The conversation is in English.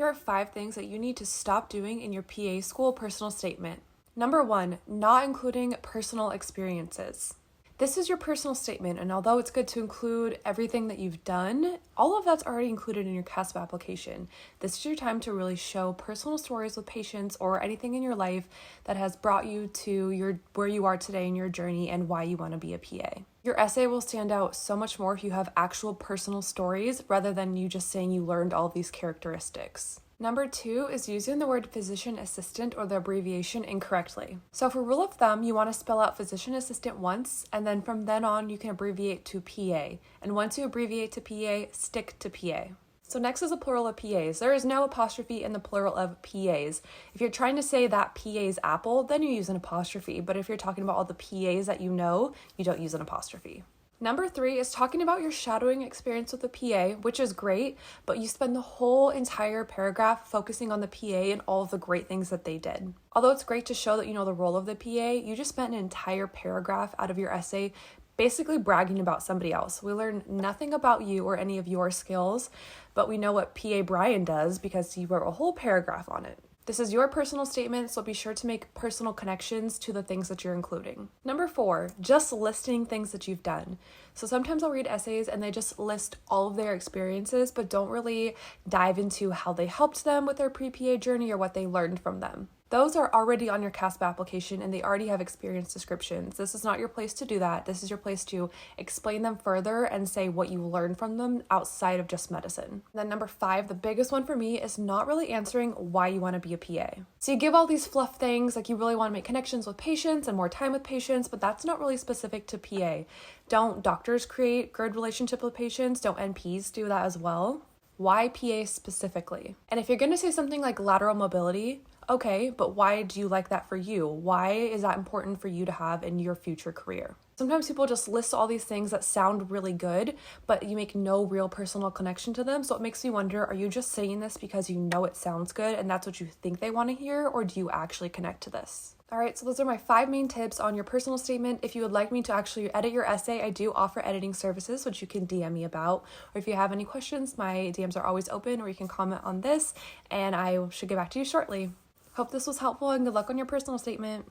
Here are 5 things that you need to stop doing in your PA school personal statement. Number 1, not including personal experiences. This is your personal statement, and although it's good to include everything that you've done, all of that's already included in your CASP application. This is your time to really show personal stories with patients or anything in your life that has brought you to where you are today in your journey and why you want to be a PA. Your essay will stand out so much more if you have actual personal stories rather than you just saying you learned all these characteristics. Number 2 is using the word physician assistant or the abbreviation incorrectly. So for rule of thumb, you want to spell out physician assistant once, and then from then on you can abbreviate to PA. And once you abbreviate to PA, stick to PA. So next is a plural of PAs. There is no apostrophe in the plural of PAs. If you're trying to say that PA's apple, then you use an apostrophe. But if you're talking about all the PAs that you know, you don't use an apostrophe. Number 3 is talking about your shadowing experience with the PA, which is great, but you spend the whole entire paragraph focusing on the PA and all of the great things that they did. Although it's great to show that you know the role of the PA, you just spent an entire paragraph out of your essay basically bragging about somebody else. We learn nothing about you or any of your skills, but we know what PA Brian does because he wrote a whole paragraph on it. This is your personal statement, so be sure to make personal connections to the things that you're including. Number 4, just listing things that you've done. So sometimes I'll read essays and they just list all of their experiences, but don't really dive into how they helped them with their pre-PA journey or what they learned from them. Those are already on your CASP application and they already have experience descriptions. This is not your place to do that. This is your place to explain them further and say what you learned from them outside of just medicine. Then number 5, the biggest one for me is not really answering why you want to be a PA. So you give all these fluff things, like you really want to make connections with patients and more time with patients, but that's not really specific to PA. Don't doctors create good relationships with patients? Don't NPs do that as well? Why PA specifically? And if you're going to say something like lateral mobility, okay, but why do you like that for you? Why is that important for you to have in your future career? Sometimes people just list all these things that sound really good, but you make no real personal connection to them. So it makes me wonder, are you just saying this because you know it sounds good and that's what you think they want to hear, or do you actually connect to this? All right, so those are my 5 main tips on your personal statement. If you would like me to actually edit your essay, I do offer editing services, which you can DM me about. Or if you have any questions, my DMs are always open, or you can comment on this, and I should get back to you shortly. Hope this was helpful and good luck on your personal statement.